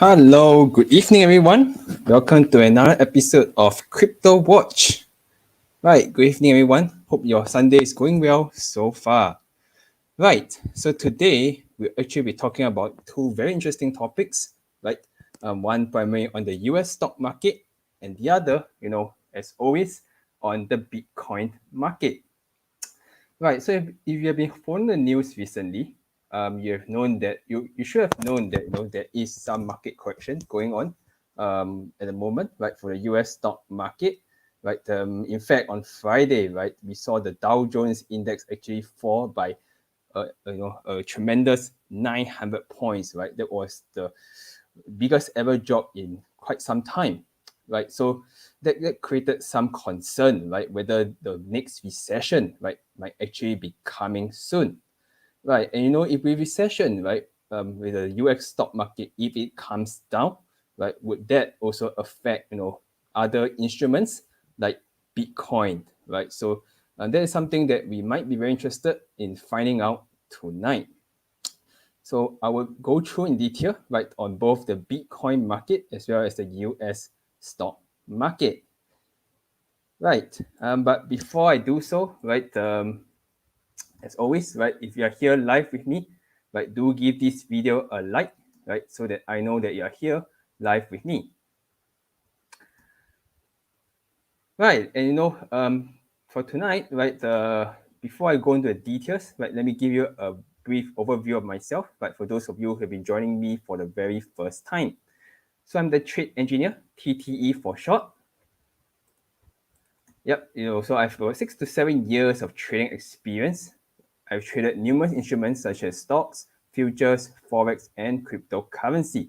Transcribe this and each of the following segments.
Hello, good evening, everyone. Welcome to another episode of Crypto Watch. Right, good evening, everyone. Hope your Sunday is going well so far. Right, so today we'll actually be talking about two very interesting topics, right? One primarily on the US stock market, and the other, as always, on the Bitcoin market. Right. So if you have been following the news recently, you have known that you should have known that there is some market correction going on at the moment, right, for the US stock market. Right. In fact, on Friday, right, we saw the Dow Jones index actually fall by a tremendous 900 points, right? That was the biggest ever drop in quite some time, right? So that created some concern, right? Whether the next recession, right, might actually be coming soon, right? And if with recession, right, with the US stock market, if it comes down, right, would that also affect other instruments like Bitcoin, right? So that is something that we might be very interested in finding out tonight. So I will go through in detail, right, on both the Bitcoin market as well as the US stock market. Right. But before I do so, right, as always, right, if you are here live with me, right, do give this video a like, right, so that I know that you are here live with me. Right, and for tonight, right, before I go into the details, right, let me give you a brief overview of myself, right, for those of you who have been joining me for the very first time. So I'm the trade engineer, TTE for short. Yep, so I've got 6 to 7 years of trading experience. I've traded numerous instruments such as stocks, futures, forex, and cryptocurrency.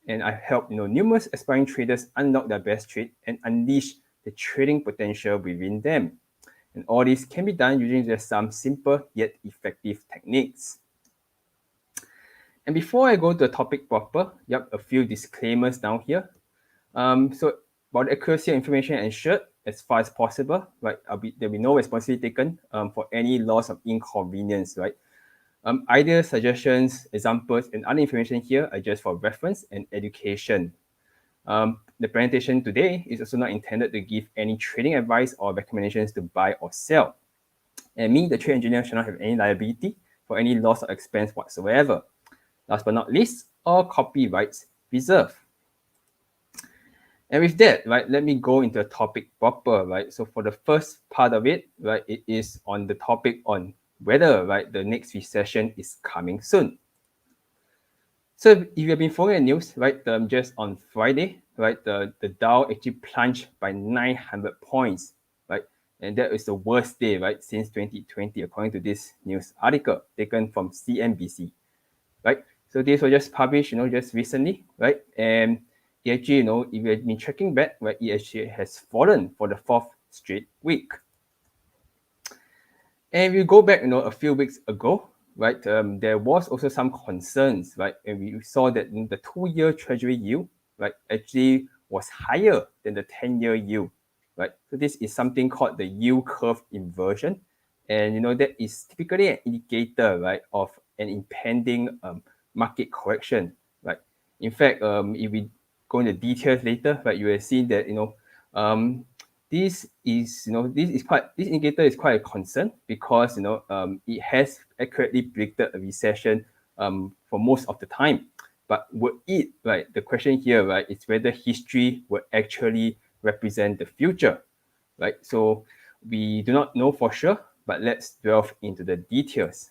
And I've helped numerous aspiring traders unlock their best trade and unleash the trading potential within them. And all this can be done using just some simple yet effective techniques. And before I go to the topic proper, a few disclaimers down here. So about the accuracy of information ensured as far as possible, right? There'll be no responsibility taken for any loss of inconvenience, right? Ideas, suggestions, examples, and other information here are just for reference and education. The presentation today is also not intended to give any trading advice or recommendations to buy or sell. And me, the trade engineer, should not have any liability for any loss or expense whatsoever. Last but not least, all copyrights reserved. And with that, right, let me go into the topic proper, right? So for the first part of it, right, it is on the topic on whether, right, the next recession is coming soon. So if you have been following the news, right, just on Friday, right, the Dow actually plunged by 900 points, right? And that is the worst day, right, since 2020, according to this news article taken from CNBC, right? So this was just published, just recently, right? And it actually, if you have been tracking back, right, it actually has fallen for the fourth straight week. And if you go back, a few weeks ago, right, there was also some concerns, right? And we saw that the 2-year Treasury yield, right, actually was higher than the 10-year yield, right? So this is something called the yield curve inversion. And, that is typically an indicator, right, of an impending market correction, right? In fact, if we go into details later, right, you will see that, this indicator is quite a concern because it has accurately predicted a recession for most of the time. But would it, right? The question here, right, is whether history will actually represent the future, right? So we do not know for sure, but let's delve into the details.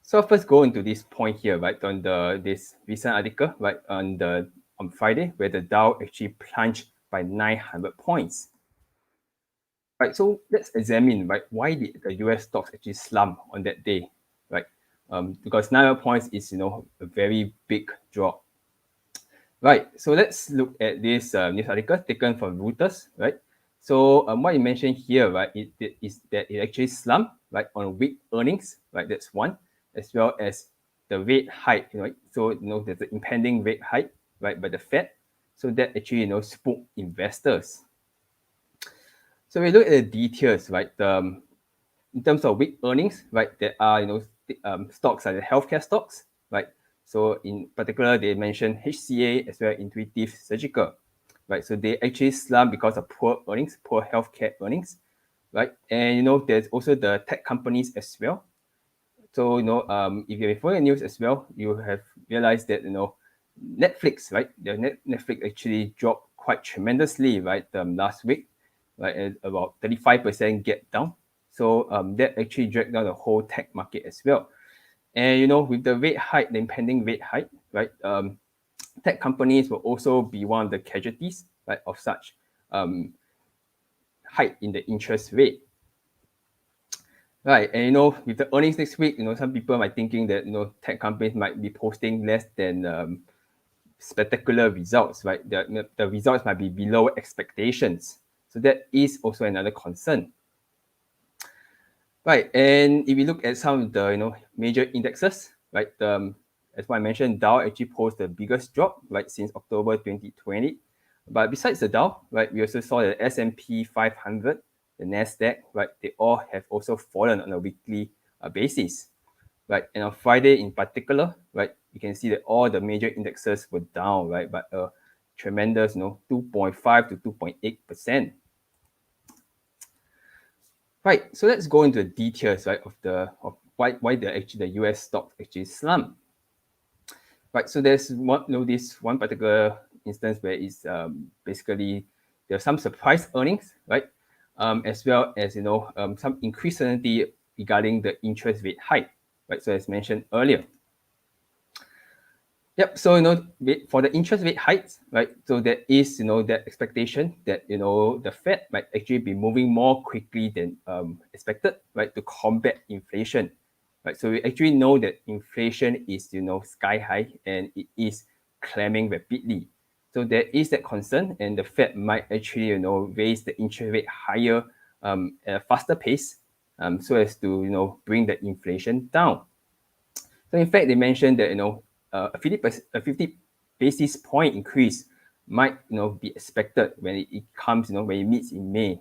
So I'll first go into this point here, right, on this recent article, right, on Friday, where the Dow actually plunged by 900 points. Right, so let's examine, right, why did the US stocks actually slump on that day, right? Because 900 points is, a very big drop. Right, so let's look at this news article taken from Reuters, right? So what you mentioned here, right, is that it actually slumped, right, on weak earnings, right? That's one, as well as the rate hike, right? So there's an impending rate hike, right, by the Fed. So that actually spooked investors. So we look at the details, right? In terms of weak earnings, right, there are stocks like the healthcare stocks, right? So in particular, they mentioned HCA as well, Intuitive Surgical, right? So they actually slumped because of poor earnings, poor healthcare earnings, right? And there's also the tech companies as well. So if you're following the news as well, you have realized that Netflix, right? Netflix actually dropped quite tremendously, right? Last week, right, at about 35% get down. So that actually dragged down the whole tech market as well. And with the rate hike, the impending rate hike, right? Tech companies will also be one of the casualties, right, of such hike in the interest rate. Right, and with the earnings next week, some people might thinking that tech companies might be posting less than spectacular results, right? The results might be below expectations. So that is also another concern. Right, and if you look at some of the major indexes, right? As what I mentioned, Dow actually posted the biggest drop, right, since October 2020. But besides the Dow, right, we also saw the S&P 500, the Nasdaq, right? They all have also fallen on a weekly basis, right? And on Friday in particular, right, you can see that all the major indexes were down, right, but a tremendous, 2.5 to 2.8%. Right, so let's go into the details, right, of why the US stocks actually slump. Right, so there's this one particular instance where it's basically there's some surprise earnings, right, as well as some increased certainty regarding the interest rate hike, right. So as mentioned earlier. Yep. So for the interest rate hikes, right? So there is that expectation that the Fed might actually be moving more quickly than expected, right, to combat inflation, right? So we actually know that inflation is sky high and it is climbing rapidly. So there is that concern, and the Fed might actually raise the interest rate higher at a faster pace, so as to bring the inflation down. So in fact, they mentioned that a 50 basis point increase might be expected when it comes when it meets in May,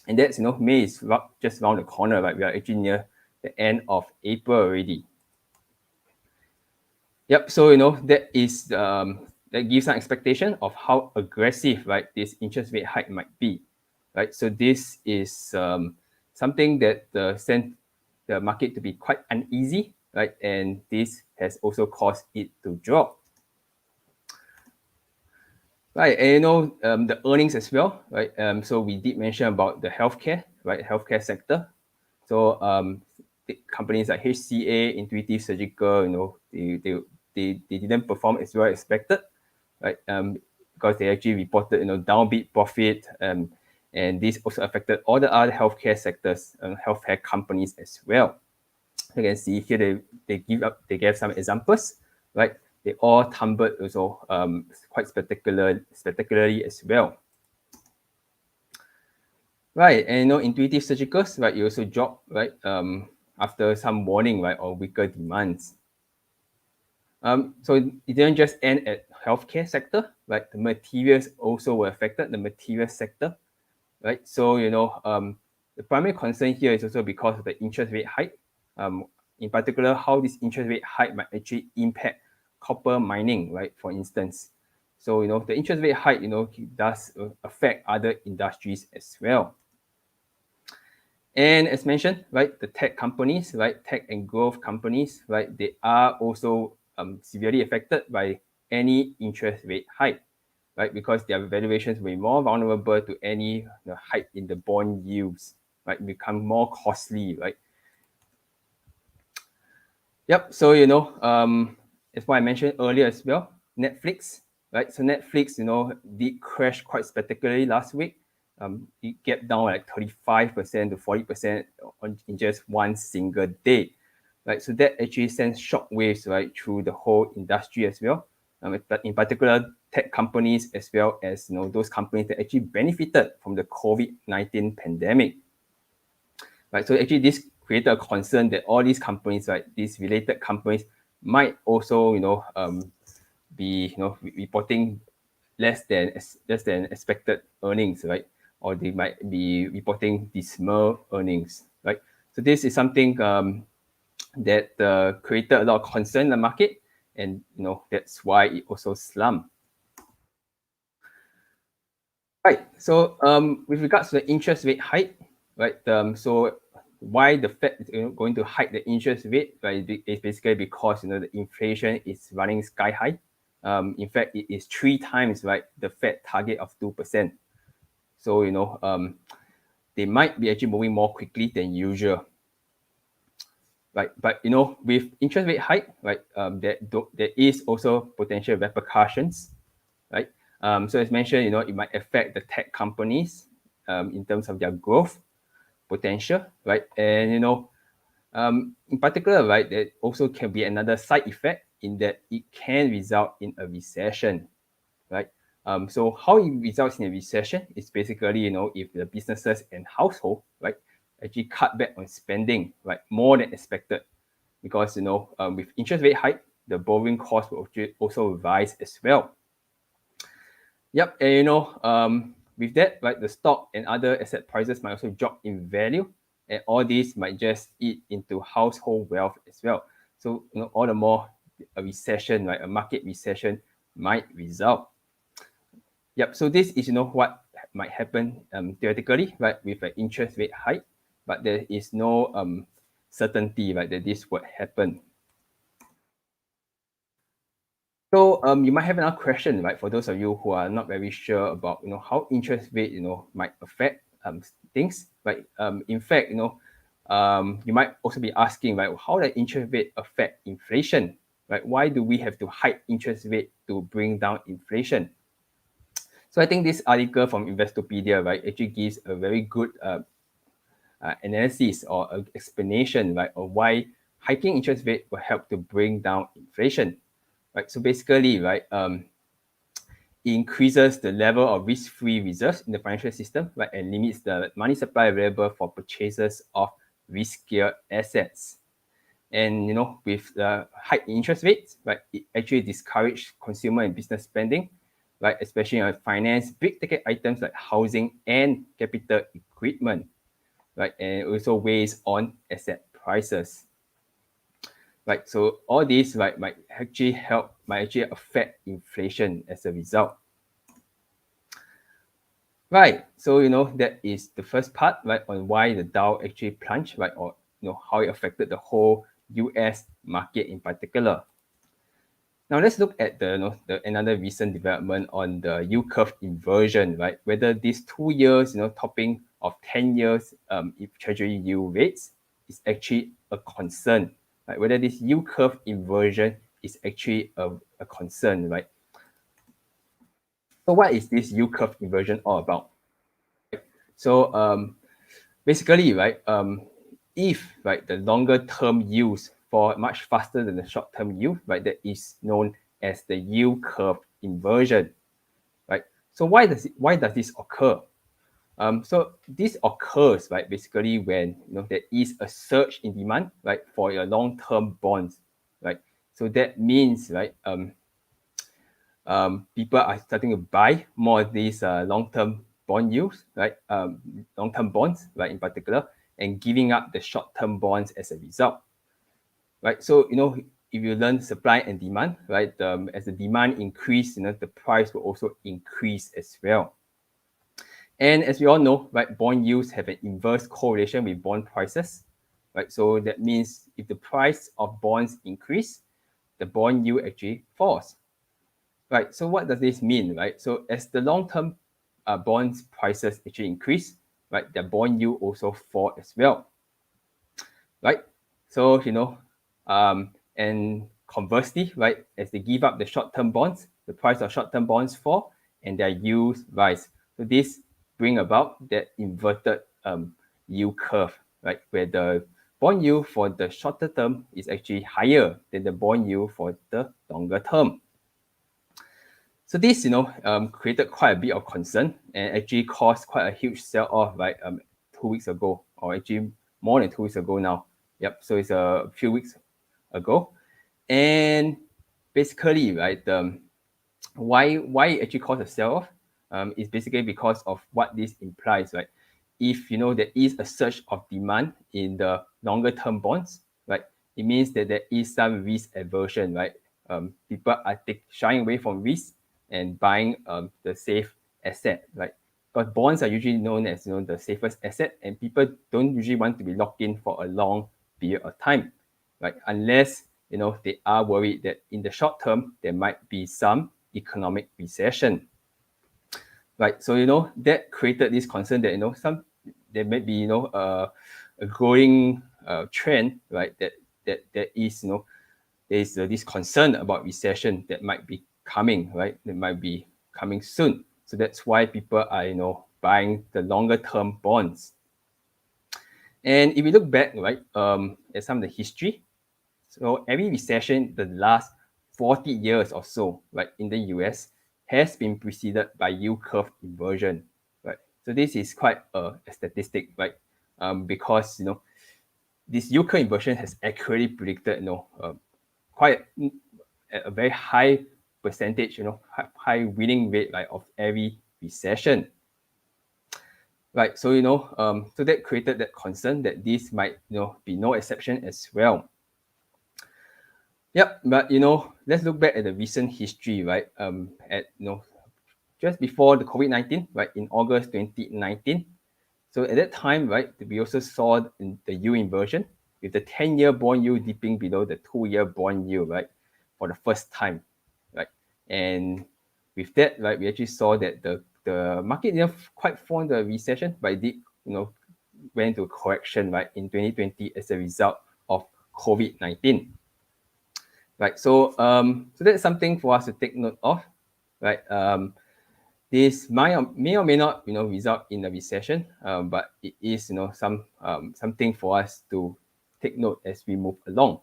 and that's May is just around the corner, right? We are actually near the end of April already. Yep. So that is that gives some expectation of how aggressive, right, this interest rate hike might be, right? So this is something that sent the market to be quite uneasy, right? And this has also caused it to drop. Right, and the earnings as well, right? So we did mention about the healthcare, right? Healthcare sector. So the companies like HCA, Intuitive Surgical, they didn't perform as well as expected, right? Because they actually reported downbeat profit, and this also affected all the other healthcare sectors and healthcare companies as well. You can see here they gave some examples, right? They all tumbled also quite spectacularly as well. Right, and Intuitive Surgicals, right, you also dropped, right, after some warning, right, or weaker demands. So it didn't just end at healthcare sector, right? The materials also were affected, the materials sector, right? So the primary concern here is also because of the interest rate hike. In particular, how this interest rate hike might actually impact copper mining, right? For instance, so the interest rate hike, does affect other industries as well. And as mentioned, right, the tech companies, right, tech and growth companies, right, they are also severely affected by any interest rate hike, right, because their valuations will be more vulnerable to any hike in the bond yields, right, become more costly, right. Yep. So as what I mentioned earlier as well, Netflix, right? So Netflix, did crash quite spectacularly last week. It get down like 35% to 40% in just one single day, right? So that actually sends shockwaves, right, through the whole industry as well. But in particular, tech companies as well as those companies that actually benefited from the COVID-19 pandemic, right? So actually, this created a concern that all these companies, right, these related companies, might also be reporting less than expected earnings, right? Or they might be reporting dismal earnings, right? So this is something that created a lot of concern in the market, and that's why it also slumped. Right. So with regards to the interest rate hike, right? So why the Fed is going to hike the interest rate, right? It's basically because the inflation is running sky high. In fact, it is 3 times, right, the Fed target of 2%. So they might be actually moving more quickly than usual. Right, but with interest rate hike, right, there is also potential repercussions, right? So as mentioned, it might affect the tech companies in terms of their growth potential, right? And in particular, right, there also can be another side effect in that it can result in a recession, right? So how it results in a recession is basically, if the businesses and household, right, actually cut back on spending, right, more than expected, because with interest rate hike, the borrowing cost will also rise as well. Yep, and with that, right, the stock and other asset prices might also drop in value, and all these might just eat into household wealth as well. So all the more a recession, right, a market recession might result. Yep. So this is what might happen theoretically, right, with an interest rate hike, but there is no certainty, right, that this would happen. So you might have another question, right? For those of you who are not very sure about how interest rate might affect things, right? In fact, you might also be asking, right, how does interest rate affect inflation, right? Why do we have to hike interest rate to bring down inflation? So I think this article from Investopedia, right, actually gives a very good analysis or explanation, right, of why hiking interest rate will help to bring down inflation. Right, so basically, right, it increases the level of risk-free reserves in the financial system, right, and limits the money supply available for purchases of riskier assets. And with the high interest rates, right, it actually discourages consumer and business spending, right, especially on finance, big-ticket items like housing and capital equipment, right, and it also weighs on asset prices. Right, so all these, right, might actually affect inflation as a result. Right, so that is the first part, right, on why the Dow actually plunged, right, or how it affected the whole US market in particular. Now let's look at the another recent development on the yield curve inversion, right? Whether these 2 years, topping of 10 years if Treasury yield rates is actually a concern, right? Whether this yield curve inversion is actually a concern, right? So what is this yield curve inversion all about? So basically, right, if the longer term yields fall much faster than the short term yield, right, that is known as the yield curve inversion, right? So why does this occur? So this occurs, right, basically when there is a surge in demand, right, for your long term bonds, right? So that means, right, people are starting to buy more of these long-term bond yields, right? Long-term bonds, right, in particular, and giving up the short-term bonds as a result, right? So if you learn supply and demand, right, as the demand increase, the price will also increase as well. And as we all know, right, bond yields have an inverse correlation with bond prices, right? So that means if the price of bonds increase, the bond yield actually falls. Right. So what does this mean, right? So as the long-term bonds prices actually increase, right, the bond yield also fall as well, right? So and conversely, right, as they give up the short-term bonds, the price of short-term bonds fall and their yields rise. So this bring about that inverted yield curve, right, where the bond yield for the shorter term is actually higher than the bond yield for the longer term. So this, created quite a bit of concern and actually caused quite a huge sell-off, right? 2 weeks ago, or actually more than 2 weeks ago now. Yep. So it's a few weeks ago, and basically, right, why it actually caused a sell-off is basically because of what this implies, right? If there is a surge of demand in the longer term bonds, right, it means that there is some risk aversion, right, people are shying away from risk and buying the safe asset, right? Because bonds are usually known as the safest asset, and people don't usually want to be locked in for a long period of time, right? Unless they are worried that in the short term there might be some economic recession, right? So that created this concern that there may be a growing trend, right? That is there's this concern about recession that might be coming, right? That might be coming soon. So that's why people are buying the longer term bonds. And if we look back, right, at some of the history, so every recession the last 40 years or so, right, in the US has been preceded by yield curve inversion, right? So this is quite a statistic, right? Because this yield curve inversion has accurately predicted, quite at a very high percentage, high winning rate, like of every recession. Right, so so that created that concern that this might be no exception as well. Yep, but let's look back at the recent history, right? At just before the COVID-19, right, in August 2019. So at that time, right, we also saw the yield inversion with the 10-year bond yield dipping below the 2-year bond yield, right, for the first time, right? And with that, right, we actually saw that the market didn't quite fall into a recession, but it did, went into a correction, right, in 2020 as a result of COVID-19. Right, so so that's something for us to take note of, right? This may or may not result in a recession, but it is something for us to take note as we move along.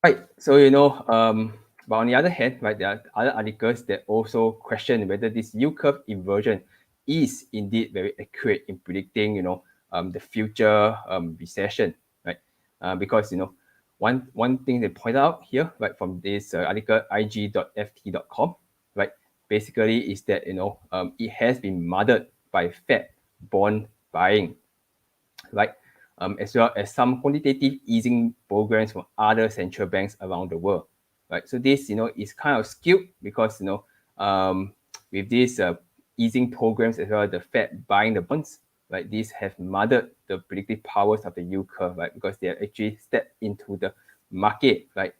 Right, so but on the other hand, right, there are other articles that also question whether this yield curve inversion is indeed very accurate in predicting the future recession, right? Because one thing they point out here, right, from this article ig.ft.com, right, basically is that it has been muddled by Fed bond buying, right, as well as some quantitative easing programs from other central banks around the world, right? So this is kind of skewed because with these easing programs as well as the Fed buying the bonds, right, these have muddled the predictive powers of the yield curve, right, because they have actually stepped into the market, right?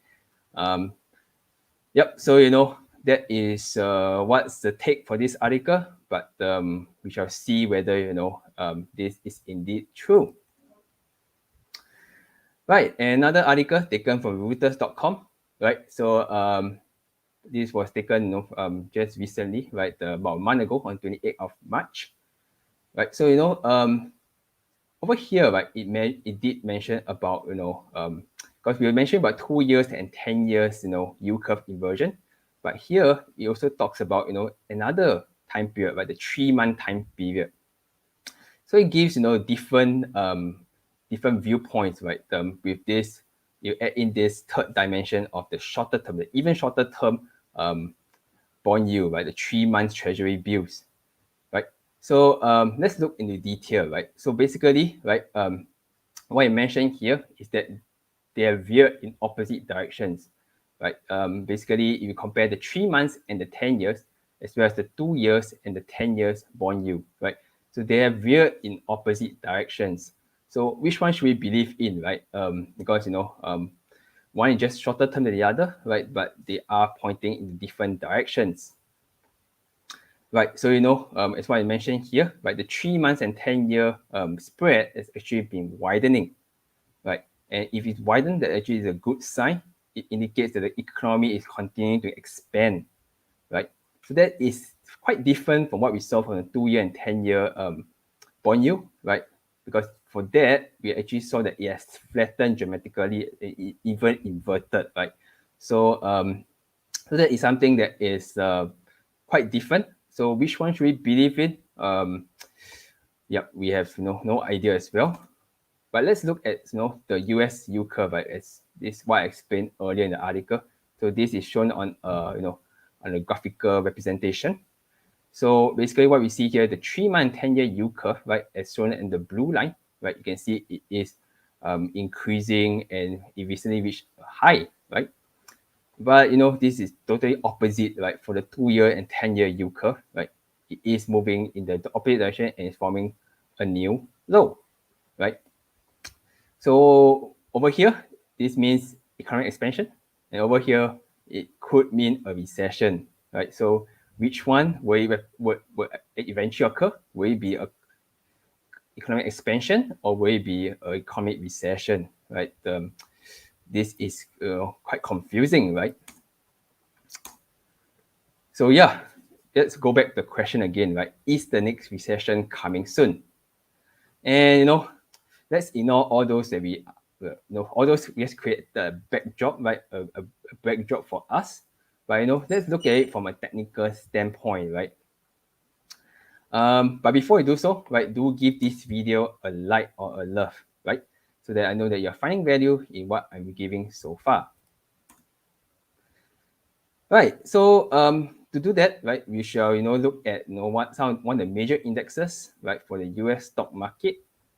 Yep, so that is what's the take for this article, but we shall see whether this is indeed true. Right, another article taken from Reuters.com, right? So this was taken just recently, right, about a month ago on 28th of March, right? So over here, right, it did mention about because we were mentioning about 2 years and 10 years yield curve inversion, but here it also talks about another time period, right, the 3-month time period. So it gives different different viewpoints, right? With this, you add in this third dimension of the shorter term, the even shorter term bond yield, right? The 3-month treasury bills, right? So let's look into detail, right? So basically, right, what I mentioned here is that they are veered in opposite directions, right? Basically, if you compare the 3 months and the 10 years, as well as the 2 years and the 10 years bond yield, right? So they are veered in opposite directions. So which one should we believe in, right? Because one is just shorter term than the other, right? But they are pointing in different directions. Right, so as what I mentioned here, right, the 3 months and 10-year spread has actually been widening, right? And if it's widened, that actually is a good sign. It indicates that the economy is continuing to expand, right? So that is quite different from what we saw from the 2-year and 10-year bond yield, right? Because for that, we actually saw that it has flattened dramatically, even inverted, right? So, so that is something that is quite different. So which one should we believe in? Yeah, we have no idea as well. But let's look at the US yield curve, right? As this is what I explained earlier in the article. So this is shown on on a graphical representation. So basically what we see here, the 3-month 10-year yield curve, right, as shown in the blue line, right, you can see it is increasing, and it recently reached high, right? But this is totally opposite, right? For the 2-year and 10-year yield curve, right? It is moving in the opposite direction and is forming a new low, right? So over here, this means economic expansion, and over here, it could mean a recession, right? So which one will eventually occur? Will it be a economic expansion or will it be an economic recession, right? This is quite confusing, right? So yeah, let's go back to the question again, right? Is the next recession coming soon? And let's ignore all those that we, all those we just create the backdrop, right? A backdrop for us. But let's look at it from a technical standpoint, right? But before we do so, right, do give this video a like or a love, right? So that I know that you're finding value in what I'm giving so far. Right. So to do that, right, we shall look at one of the major indexes, right, for the US stock market,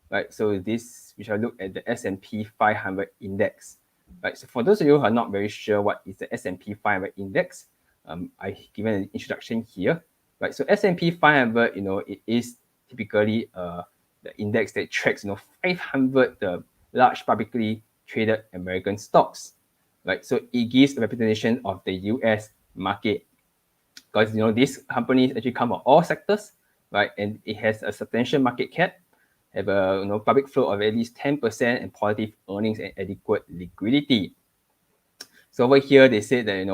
right. So we shall look at the S&P 500 index, right. So for those of you who are not very sure what is the S&P 500 index, I given an introduction here, right. So S&P 500, it is typically the index that tracks 500 the large publicly traded American stocks, right? So it gives a representation of the US market because these companies actually come from all sectors, right? And it has a substantial market cap, have a public flow of at least 10% and positive earnings and adequate liquidity. So over here they say that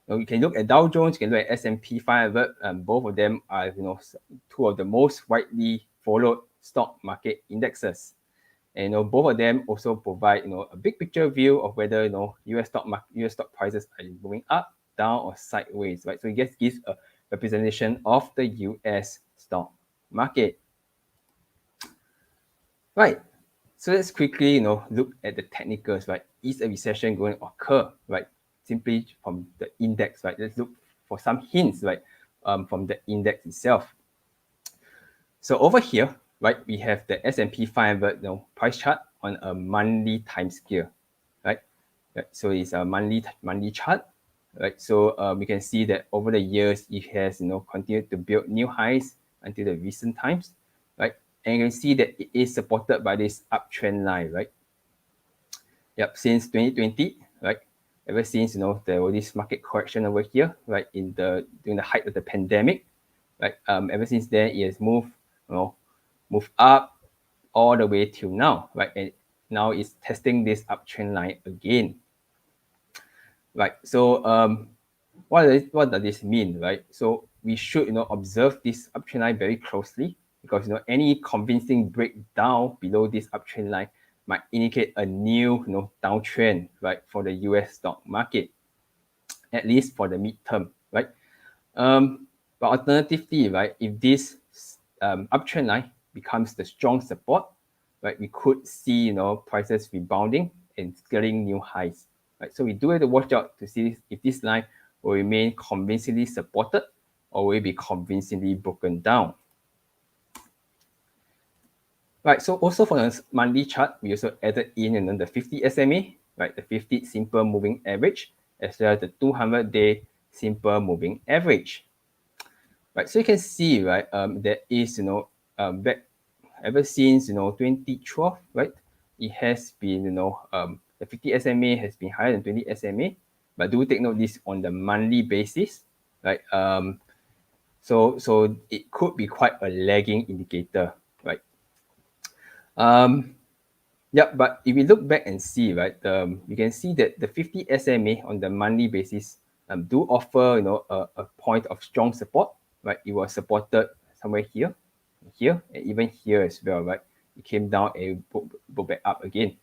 you can look at Dow Jones, you can look at S&P 500. Both of them are two of the most widely followed stock market indexes. And both of them also provide a big picture view of whether US stock prices are moving up, down, or sideways, right? So it just gives a representation of the US stock market, right? So let's quickly look at the technicals, right? Is a recession going to occur, right? Simply from the index, right? Let's look for some hints, right? From the index itself. So over here, right, we have the S&P 500 price chart on a monthly time scale, right? So it's a monthly chart, right? So we can see that over the years it has continued to build new highs until the recent times, right? And you can see that it is supported by this uptrend line, right? Yep, since 2020, right? Ever since there was this market correction over here, right? During the height of the pandemic, right? Ever since then it has moved up all the way till now, right? And now it's testing this uptrend line again, right? So what does this mean, right? So we should observe this uptrend line very closely because any convincing breakdown below this uptrend line might indicate a new downtrend, right, for the US stock market, at least for the midterm, right? But alternatively, right, if this uptrend line becomes the strong support, right, we could see prices rebounding and scaling new highs, right? So we do have to watch out to see if this line will remain convincingly supported or will be convincingly broken down. Right, so also for the monthly chart, we also added in the 50 SMA, right, the 50 simple moving average, as well as the 200-day simple moving average. Right, so you can see, right, there is, back ever since 2012, right, it has been the 50 SMA has been higher than 20 SMA, but do take note this on the monthly basis, right? So it could be quite a lagging indicator, right? Yeah, but if we look back and see, right, you can see that the 50 SMA on the monthly basis do offer a point of strong support, right? It was supported somewhere here, and even here as well, right? It came down and broke back up again,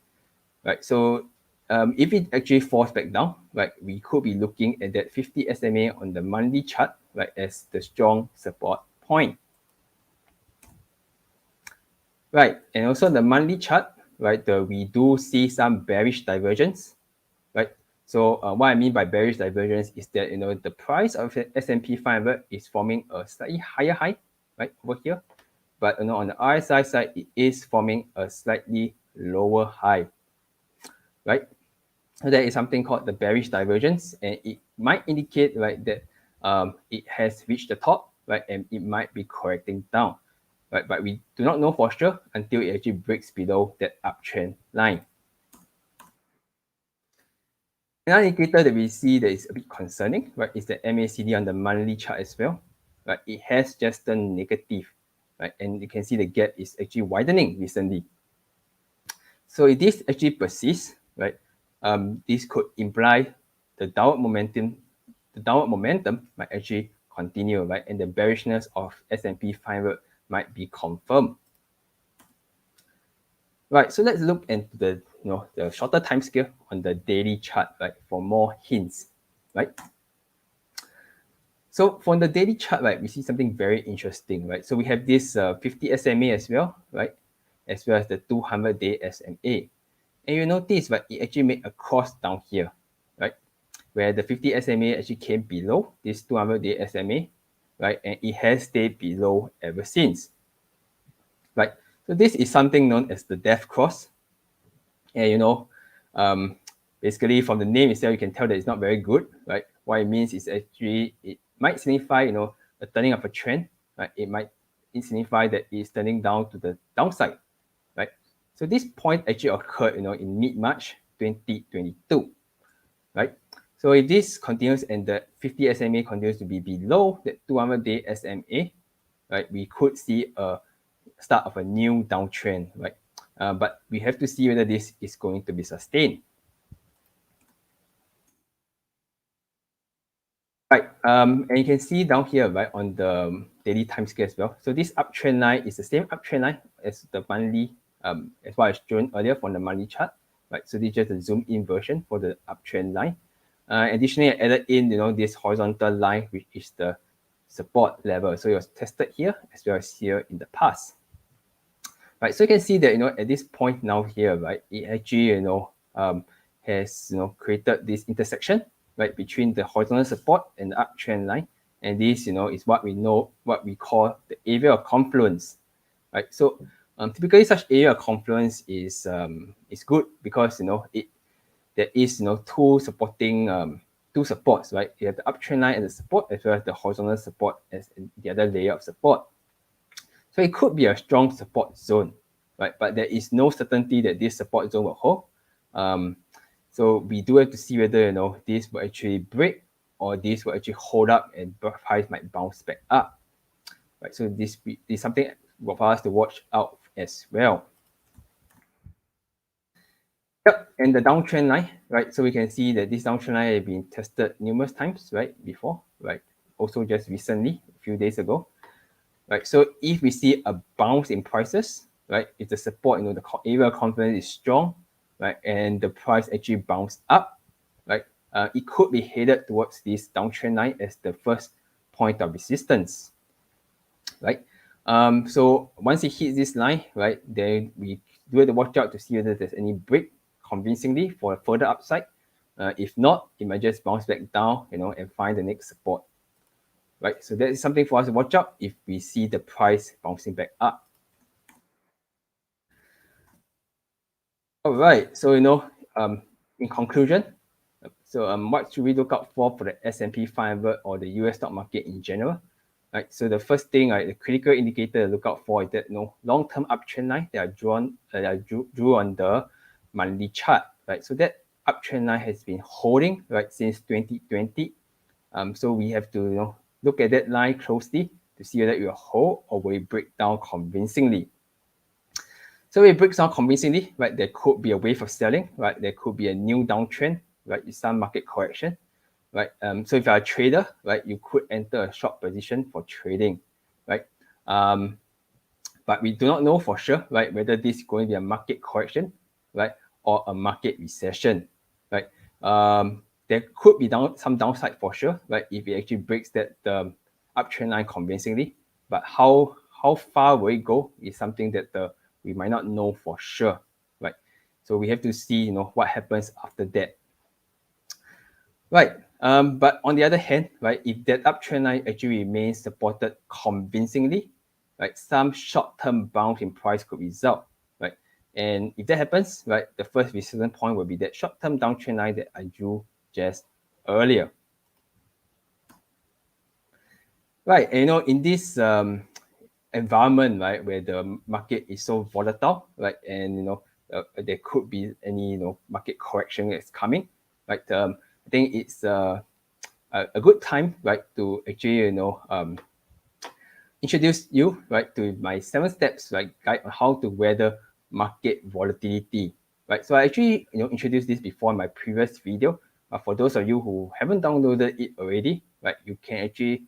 right? So if it actually falls back down, right, we could be looking at that 50 SMA on the monthly chart, right, as the strong support point. Right, and also the monthly chart, right, we do see some bearish divergence, right? So what I mean by bearish divergence is that the price of S&P 500 is forming a slightly higher high, right, over here, but on the RSI side, it is forming a slightly lower high, right? So there is something called the bearish divergence, and it might indicate right that it has reached the top, right, and it might be correcting down, right. But we do not know for sure until it actually breaks below that uptrend line. Another indicator that we see that is a bit concerning, right, is the MACD on the monthly chart as well. Right, it has just turned negative, right, and you can see the gap is actually widening recently. So if this actually persists, right, this could imply the downward momentum might actually continue, right, and the bearishness of S&P 500 might be confirmed. Right, so let's look into the the shorter time scale on the daily chart, right, for more hints, right. So for the daily chart, right, we see something very interesting, right. So we have this 50 SMA as well, right, as well as the 200-day SMA. And you notice, right, it actually made a cross down here, right, where the 50 SMA actually came below this 200-day SMA, right, and it has stayed below ever since, right. So this is something known as the death cross, and basically from the name itself, you can tell that it's not very good, right. What it means is actually it might signify a turning of a trend, right. It might signify that it's turning down to the downside, right. So this point actually occurred, in mid-March 2022, right. So if this continues and the 50 SMA continues to be below the 200-day SMA, right, we could see a start of a new downtrend, right. But we have to see whether this is going to be sustained. Right, and you can see down here, right, on the daily time scale as well. So this uptrend line is the same uptrend line as the monthly, as what I shown earlier from the monthly chart, right? So this is just a zoom in version for the uptrend line. Additionally, I added in, this horizontal line, which is the support level. So it was tested here as well as here in the past. Right, so you can see that, at this point now here, right, it actually, has, created this intersection, right, between the horizontal support and the uptrend line. And this, is what we call the area of confluence, right? So typically such area of confluence is good because, there is, two supports, right? You have the uptrend line as a support as well as the horizontal support as the other layer of support. So it could be a strong support zone, right? But there is no certainty that this support zone will hold. So we do have to see whether this will actually break or this will actually hold up and price might bounce back up, right? So this is something for us to watch out as well. Yep, and the downtrend line, right? So we can see that this downtrend line has been tested numerous times, right? Before, right? Also just recently, a few days ago. Right, so if we see a bounce in prices, right, if the support, the area of confidence is strong, right, and the price actually bounce up, right, it could be headed towards this downtrend line as the first point of resistance, right. So once it hits this line, right, then we do have to watch out to see whether there's any break convincingly for a further upside. If not, it might just bounce back down, and find the next support. Right, so that is something for us to watch out if we see the price bouncing back up. All right, so in conclusion, so what should we look out for the S&P 500 or the US stock market in general? Right, so the first thing, the critical indicator to look out for is that long-term uptrend line that I drew on the monthly chart. Right, so that uptrend line has been holding right since 2020. So we have to look at that line closely to see whether it will hold or will it break down convincingly. So if it breaks down convincingly, right, there could be a wave of selling, right? There could be a new downtrend, right? With some market correction, right? So if you're a trader, right, you could enter a short position for trading, right? But we do not know for sure, right, whether this is going to be a market correction, right, or a market recession, right? There could be some downside for sure, right, if it actually breaks that uptrend line convincingly. But how far will it go is something that we might not know for sure, right? So we have to see, what happens after that. Right. But on the other hand, right, if that uptrend line actually remains supported convincingly, right, some short-term bounce in price could result, right? And if that happens, right, the first resistance point will be that short-term downtrend line that I drew just earlier. Right, and in this environment, right, where the market is so volatile, right, and there could be any market correction that's coming, right? I think it's a good time, right, to actually introduce you, right, to my 7 steps, right, guide on how to weather market volatility, right? So I actually introduced this before in my previous video. For those of you who haven't downloaded it already, right, you can actually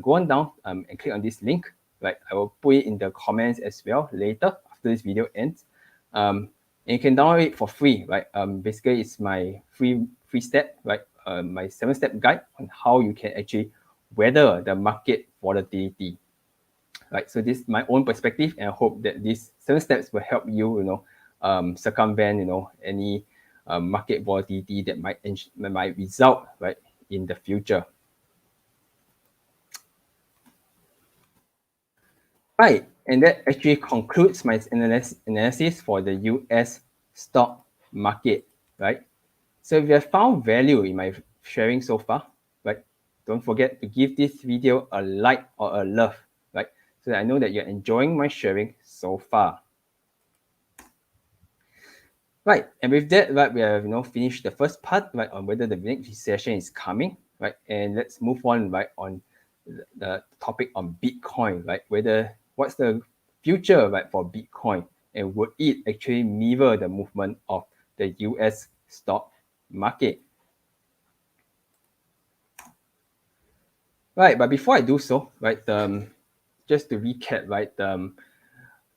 go on down and click on this link, right? I will put it in the comments as well later after this video ends. And you can download it for free, right? Basically, it's my free step, right? My 7-step guide on how you can actually weather the market volatility. Right, so this is my own perspective, and I hope that these 7 steps will help you, circumvent, any market volatility that might result, right, in the future. Right, and that actually concludes my analysis for the US stock market, right? So if you have found value in my sharing so far, right, don't forget to give this video a like or a love, right, so that I know that you're enjoying my sharing so far. Right, and with that, right, we have finished the first part, right, on whether the next recession is coming, right, and let's move on, right, on the topic on Bitcoin, right, what's the future, right, for Bitcoin, and would it actually mirror the movement of the US stock market? Right, but before I do so, right, just to recap, right,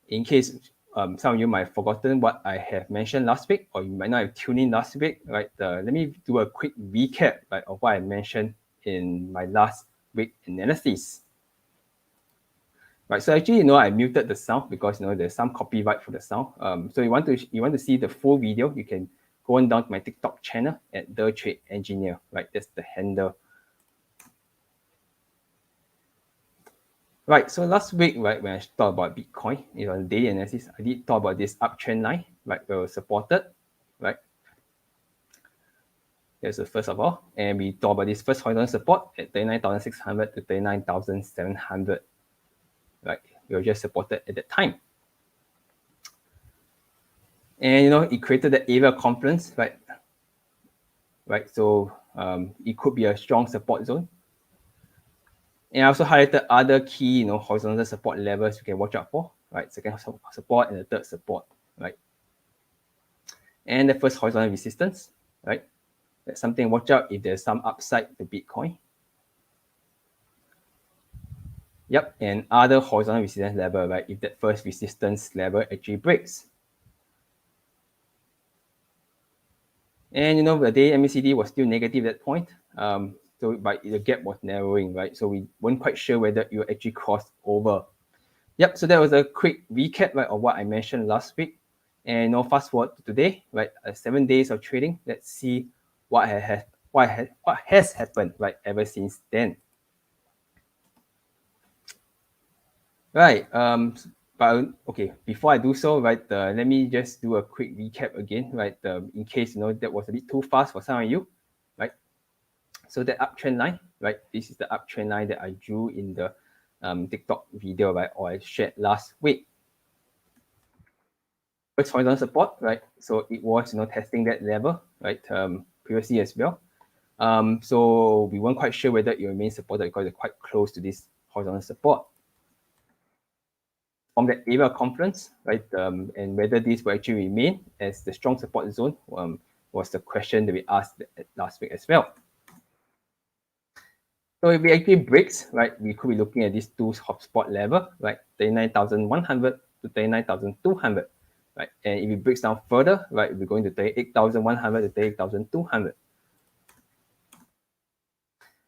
in case some of you might have forgotten what I have mentioned last week, or you might not have tuned in last week, right? Let me do a quick recap, right, of what I mentioned in my last week analysis. Right, so actually, I muted the sound because there's some copyright for the sound. So you want to see the full video, you can go on down to my TikTok channel at The Trade Engineer, right? That's the handle. Right, so last week, right, when I talked about Bitcoin, on daily analysis, I did talk about this uptrend line, right, where it was supported, right? That's the first of all. And we talked about this first horizontal support at 39,600 to 39,700, right? We were just supported at that time. And, it created the area of confluence, right? Right, so it could be a strong support zone. And I also highlighted other key, horizontal support levels you can watch out for, right? Second support and the third support, right? And the first horizontal resistance, right? That's something to watch out if there's some upside to Bitcoin. Yep, and other horizontal resistance level, right? If that first resistance level actually breaks. And the day MACD was still negative at that point. But the gap was narrowing, right? So we weren't quite sure whether you actually crossed over. Yep, so that was a quick recap, right, of what I mentioned last week. And fast forward to today, right? 7 days of trading. Let's see what has happened, right, ever since then. Right. But okay, before I do so, right, let me just do a quick recap again, right? In case that was a bit too fast for some of you, right? So the uptrend line, right? This is the uptrend line that I drew in the TikTok video, right, or I shared last week. First horizontal support, right? So it was testing that level, right? Previously as well. So we weren't quite sure whether it remains supported because it's quite close to this horizontal support. From that area of confluence, right, and whether this will actually remain as the strong support zone was the question that we asked last week as well. So if it actually breaks, right, we could be looking at these two hotspot level, right, 39,100 to 39,200, right, and if it breaks down further, right, we're going to 38,100 to 38,200.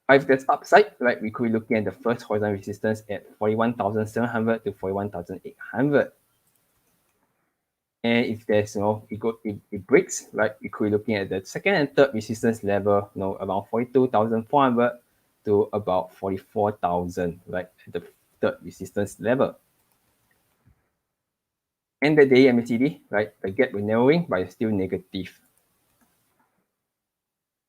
If there's upside, right, we could be looking at the first horizontal resistance at 41,700 to 41,800. And if there's it breaks, right, we could be looking at the second and third resistance level, around 42,400 to about 44,000, right, at the third resistance level. And the daily MACD, right, the gap was narrowing, but it's still negative.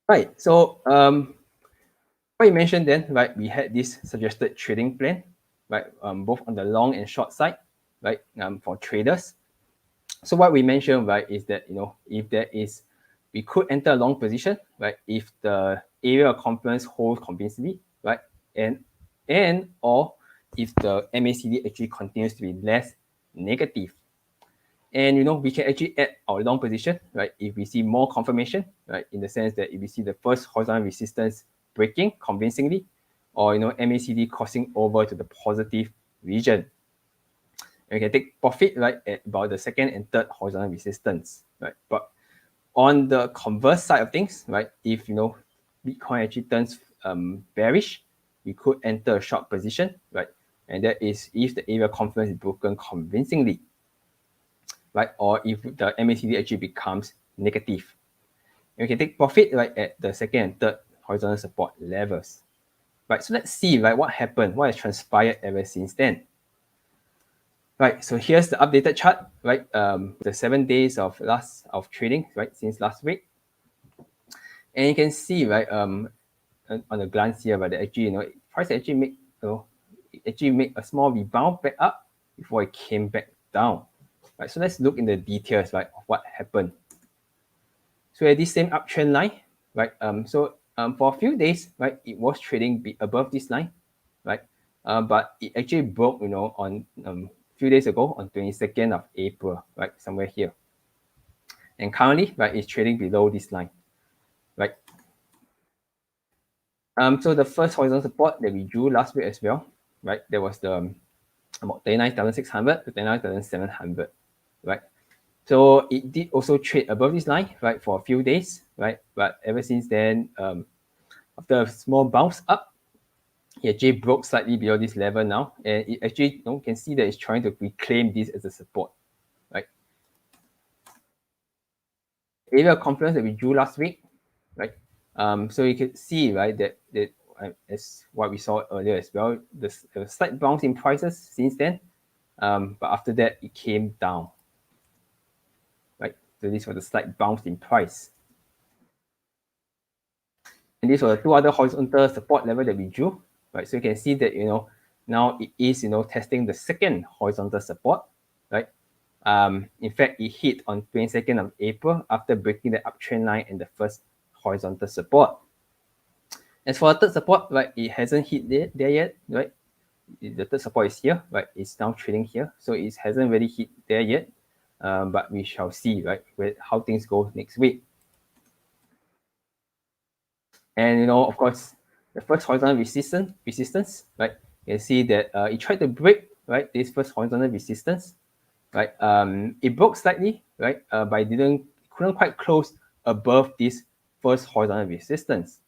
Right, so what you mentioned then, right, we had this suggested trading plan, right, both on the long and short side, right, for traders. So what we mentioned, right, is that, if there is, we could enter a long position, right, if the area of confluence holds convincingly, right, and or if the MACD actually continues to be less negative. And we can actually add our long position, right, if we see more confirmation, right, in the sense that if we see the first horizontal resistance breaking convincingly, or MACD crossing over to the positive region. And we can take profit, right, at about the second and third horizontal resistance, right? But on the converse side of things, right, if Bitcoin actually turns bearish, we could enter a short position, right? And that is if the area confluence is broken convincingly, right? Or if the MACD actually becomes negative. And we can take profit, right, at the second and third horizontal support levels. Right, so let's see, right, what happened, what has transpired ever since then. Right, so here's the updated chart, right? The 7 days of trading, right, since last week. And you can see, right, on a glance here, but actually, price actually make a small rebound back up before it came back down. Right, so let's look in the details, right, of what happened. So at this same uptrend line, right? For a few days, right, it was trading above this line, right? But it actually broke, on few days ago on 22nd of April, right, somewhere here. And currently, right, it's trading below this line, right? So the first horizontal support that we drew last week as well, right? There was the about 39,600 to 39,700, right? So it did also trade above this line, right, for a few days, right? But ever since then, after a small bounce up, it actually broke slightly below this level now, and it actually, can see that it's trying to reclaim this as a support, right? Area of confluence that we drew last week, right? So you can see, right, that as what we saw earlier as well, there was a slight bounce in prices since then, but after that it came down, right? So this was a slight bounce in price. And these were the two other horizontal support level that we drew, right? So you can see that, now it is, testing the second horizontal support, right? In fact, it hit on 22nd of April after breaking the uptrend line and the first horizontal support. As for the third support, right, it hasn't hit there yet, right? The third support is here, right? It's now trading here, so it hasn't really hit there yet. But we shall see, right, how things go next week. And of course, the first horizontal resistance, right? You can see that it tried to break, right, this first horizontal resistance, right? It broke slightly, right? But it couldn't quite close above this first horizontal resistance,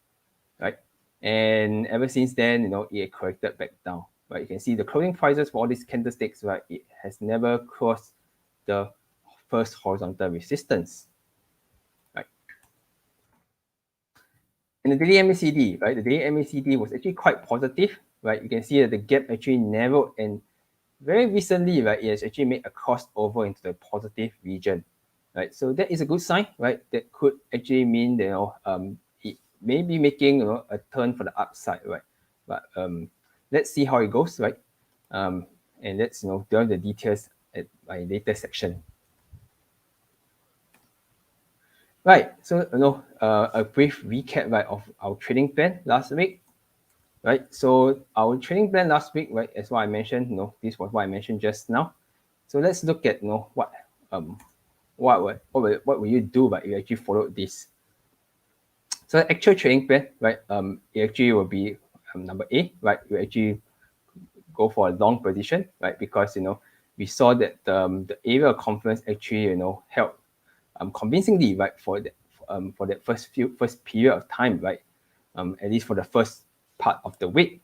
right? And ever since then, it corrected back down, right? You can see the closing prices for all these candlesticks, right? It has never crossed the first horizontal resistance, right? And the daily MACD, right? The daily MACD was actually quite positive, right? You can see that the gap actually narrowed, and very recently, right, it has actually made a crossover into the positive region, right? So that is a good sign, right? That could actually mean that, it may be making, a turn for the upside, right? But let's see how it goes, right? And let's, delve the details at my later section. Right, so a brief recap, right, of our trading plan last week, right? So our trading plan last week, right, as what I mentioned, this was what I mentioned just now. So let's look at what will you do, right, if you actually followed this. So actual trading plan, right, it actually will be number A, right? You actually go for a long position, right? Because we saw that the area of confluence actually held convincingly, right, for that first period of time, right? At least for the first part of the week.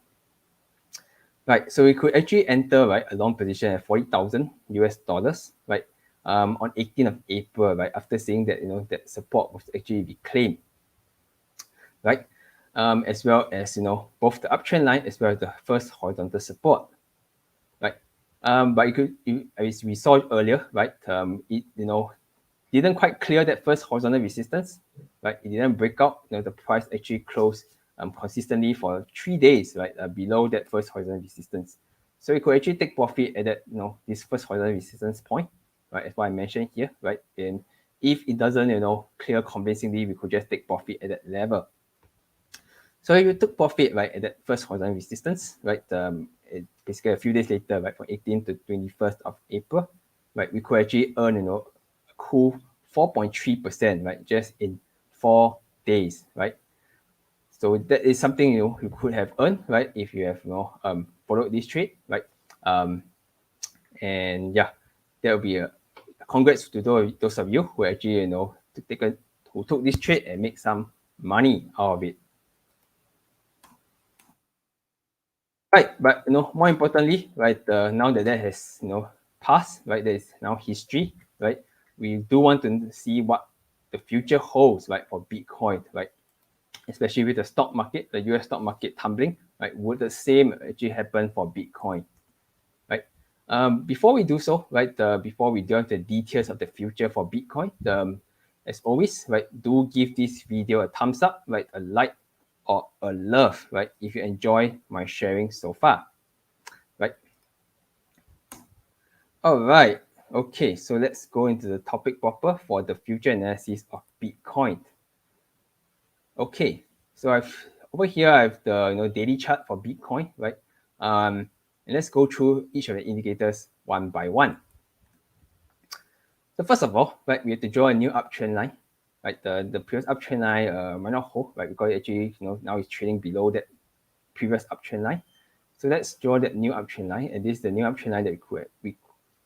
Right, so we could actually enter, right, a long position at 40,000 US dollars, right, on 18th of April, right, after seeing that that support was actually reclaimed, right, as well as both the uptrend line as well as the first horizontal support, right. But as we saw earlier, right? It didn't quite clear that first horizontal resistance, right? It didn't break out. The price actually closed consistently for 3 days, right? Below that first horizontal resistance. So you could actually take profit at that, this first horizontal resistance point, right? As what I mentioned here, right? And if it doesn't, clear convincingly, we could just take profit at that level. So if you took profit, right, at that first horizontal resistance, right, basically a few days later, right, from 18th to 21st of April, right, we could actually earn, a cool 4.3%, right, just in 4 days, right. So that is something you could have earned, right, if you have followed this trade, right. Um, and yeah, that will be a congrats to those of you who actually who took this trade and make some money out of it. Right, but more importantly, right, now that has passed, right, there is now history, right. We do want to see what the future holds, right, for Bitcoin, right, especially with the stock market, the US stock market tumbling, right. Would the same actually happen for Bitcoin, right? Before we do so, right, before we delve into the details of the future for Bitcoin, as always, right, do give this video a thumbs up, right, a like or a love, right, if you enjoy my sharing so far, right? All right. Okay, so let's go into the topic proper for the future analysis of Bitcoin. Okay, so I've over here I have the daily chart for Bitcoin, right? And let's go through each of the indicators one by one. So first of all, right, we have to draw a new uptrend line, right? The previous uptrend line might not hold, right? Because actually now it's trading below that previous uptrend line. So let's draw that new uptrend line, and this is the new uptrend line that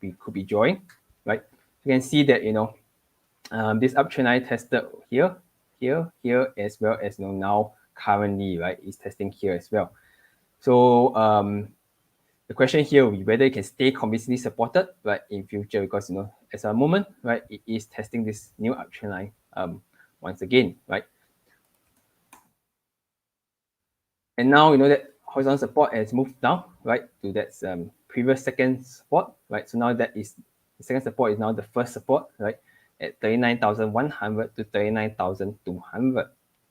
we could be drawing, right? You can see that this uptrend line tested here, here, as well as now currently, right, is testing here as well. So the question here will be whether it can stay convincingly supported, right, in future, because as a moment, right, it is testing this new uptrend line once again, right. And now that horizontal support has moved down, right, to that previous second support, right. So now that is the second support is now the first support, right, at 39,100 to 39,200,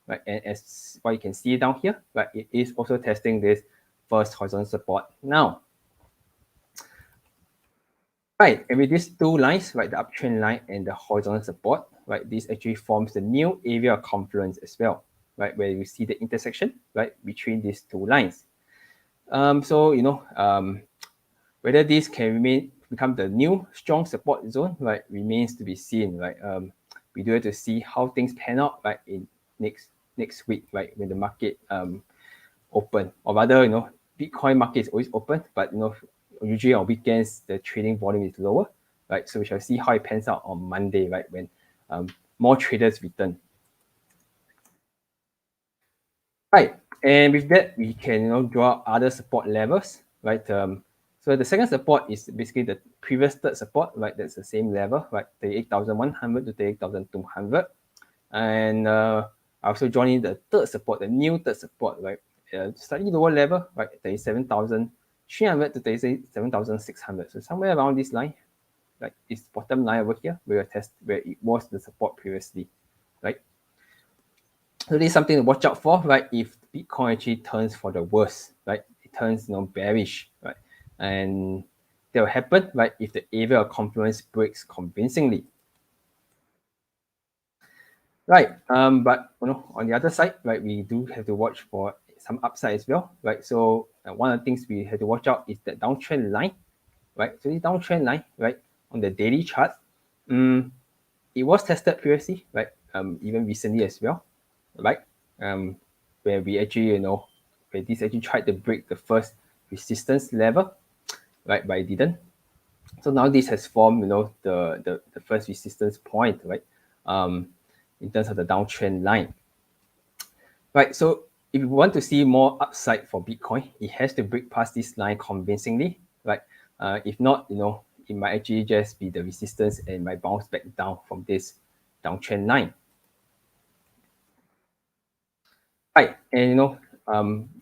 right. And as what you can see down here, right, it is also testing this first horizontal support now. Right, and with these two lines, right, the uptrend line and the horizontal support, right, this actually forms the new area of confluence as well, right, where you see the intersection, right, between these two lines. So whether this can become the new strong support zone, right, remains to be seen, right. We do have to see how things pan out, right, in next week, right, when the market open, or rather, Bitcoin market is always open, but usually on weekends the trading volume is lower, right. So we shall see how it pans out on Monday, right, when more traders return. Right, and with that, we can draw other support levels, right? So the second support is basically the previous third support, right? That's the same level, right? 38,100 to 38,200, and I also join in the third support, the new third support, right? Slightly lower level, right? 37,300 to 37,600. So somewhere around this line, like this bottom line over here, where it was the support previously, right? So this is something to watch out for, right? If Bitcoin actually turns for the worst, right? It turns bearish, right? And that will happen, right? If the area of confluence breaks convincingly. Right. But on the other side, right, we do have to watch for some upside as well, right? So one of the things we have to watch out is that downtrend line, right? So this downtrend line, right, on the daily chart, it was tested previously, right? Even recently as well, right? Where we actually, where this actually tried to break the first resistance level, right? But it didn't. So now this has formed, the first resistance point, right? In terms of the downtrend line, right? So if you want to see more upside for Bitcoin, it has to break past this line convincingly, right? If not, it might actually just be the resistance and might bounce back down from this downtrend line. Right, and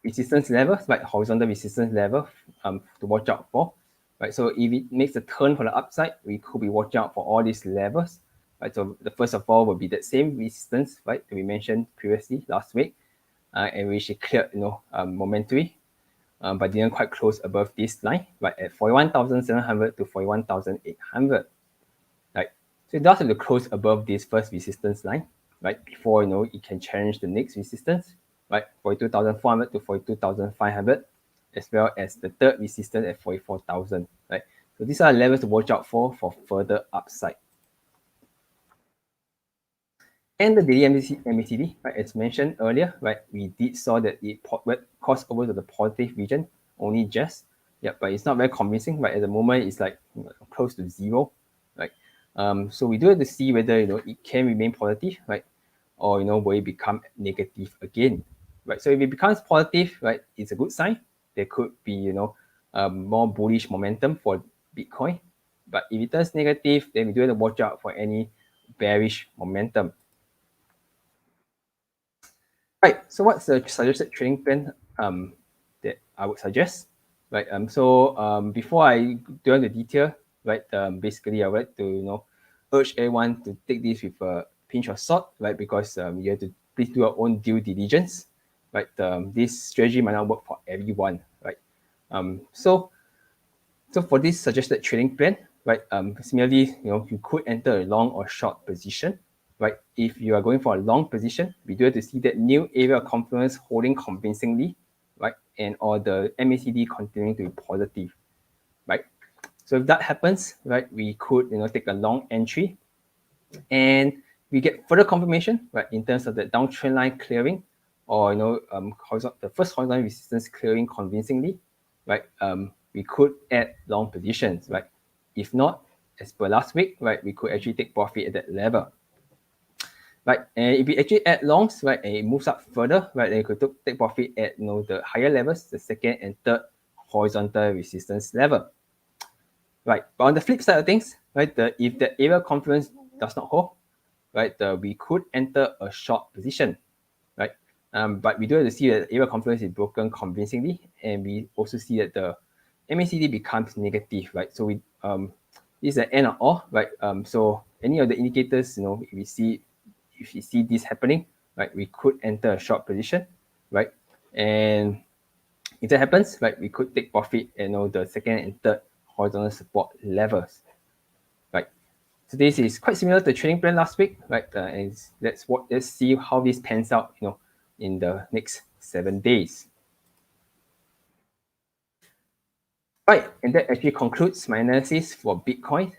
resistance levels, like horizontal resistance level, to watch out for. right? So if it makes a turn for the upside, we could be watching out for all these levels, right? So the first of all will be that same resistance, right, that we mentioned previously last week, and which it cleared, momentarily, but didn't quite close above this line, right, at 41,700 to 41,800, right? So it does have to close above this first resistance line, right, before it can challenge the next resistance, right, 42,400 to 42,500, as well as the third resistance at 44,000, right? So these are levels to watch out for further upside. And the daily MACD, right, as mentioned earlier, right, we did saw that it crossed over to the positive region only just, yeah, but it's not very convincing, right? At the moment, it's like close to zero, right? So we do have to see whether it can remain positive, right, or will it become negative again, right? So if it becomes positive, right, it's a good sign. There could be more bullish momentum for Bitcoin, but if it turns negative, then we do have to watch out for any bearish momentum. Right. So what's the suggested trading plan that I would suggest? Right. Before I go into detail, right, basically I would like to urge everyone to take this with a pinch of salt, right, because you have to please do your own due diligence, right. This strategy might not work for everyone, right. So for this suggested trading plan, right, similarly, you could enter a long or short position, right? If you are going for a long position, we do have to see that new area of confluence holding convincingly, right, and or the MACD continuing to be positive, right? So if that happens, right, we could take a long entry, and we get further confirmation, right, in terms of the downtrend line clearing, or the first horizontal resistance clearing convincingly, right? We could add long positions, right? If not, as per last week, right, we could actually take profit at that level, right? And if we actually add longs, right, and it moves up further, right, then you could take profit at the higher levels, the second and third horizontal resistance level. Right, but on the flip side of things, right, if the area confluence does not hold, right, we could enter a short position, right? But we do have to see that the area confluence is broken convincingly, and we also see that the MACD becomes negative, right? So this is the end of all, right? So any of the indicators, if you see this happening, right, we could enter a short position, right? And if that happens, right, we could take profit at the second and third horizontal support levels, right? So this is quite similar to the trading plan last week, right? And let's see how this pans out, in the next 7 days. Right, and that actually concludes my analysis for Bitcoin.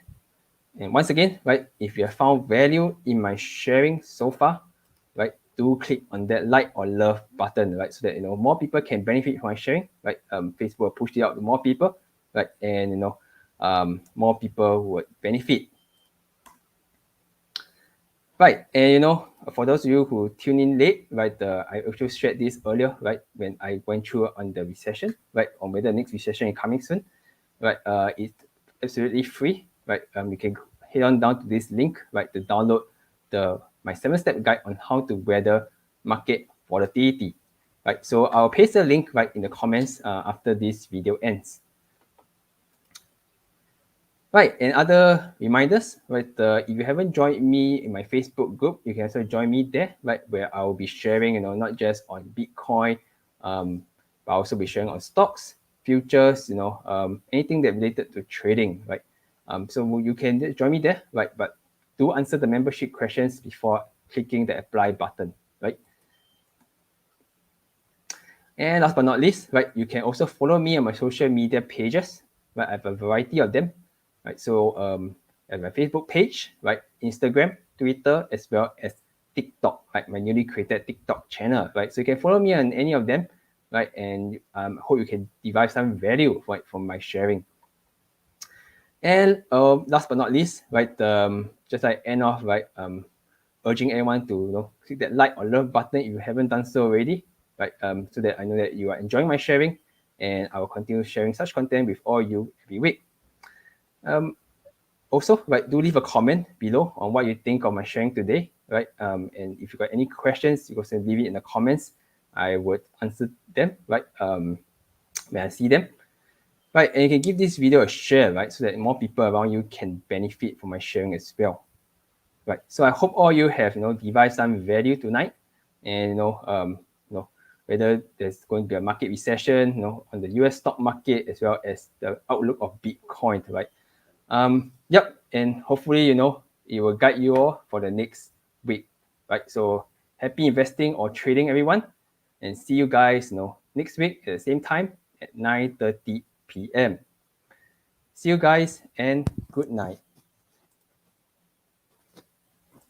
And once again, right, if you have found value in my sharing so far, right, do click on that like or love button, right, so that more people can benefit from my sharing, right. Facebook will push it out to more people, right, and more people would benefit. Right, and for those of you who tune in late, right, I actually shared this earlier, right, when I went through on the recession, right, on whether the next recession is coming soon, right. It's absolutely free, right. You can head on down to this link, right, to download my 7-step guide on how to weather market volatility, right. So I'll paste the link right in the comments after this video ends. Right, and other reminders, right, if you haven't joined me in my Facebook group, you can also join me there, right, where I will be sharing, not just on Bitcoin, but I'll also be sharing on stocks, futures, anything that related to trading, right. So you can join me there, right, but do answer the membership questions before clicking the apply button, right. And last but not least, right, you can also follow me on my social media pages, right. I have a variety of them, right. So at my Facebook page, right, Instagram, Twitter, as well as TikTok, right, my newly created TikTok channel, right. So you can follow me on any of them, right, and hope you can derive some value, right, from my sharing. And last but not least, right, just like end off, right, urging everyone to click that like or love button if you haven't done so already, right, so that I know that you are enjoying my sharing, and I will continue sharing such content with all you every week. Also, right, do leave a comment below on what you think of my sharing today, right, and if you got any questions, you can also leave it in the comments. I would answer them, right, when I see them. Right, and you can give this video a share, right, so that more people around you can benefit from my sharing as well. Right, so I hope all you have, derived some value tonight, and whether there's going to be a market recession, on the US stock market as well as the outlook of Bitcoin, right? Yep, and hopefully, it will guide you all for the next week, right? So happy investing or trading, everyone, and see you guys, next week at the same time at 9:30 p.m. See you guys, and good night.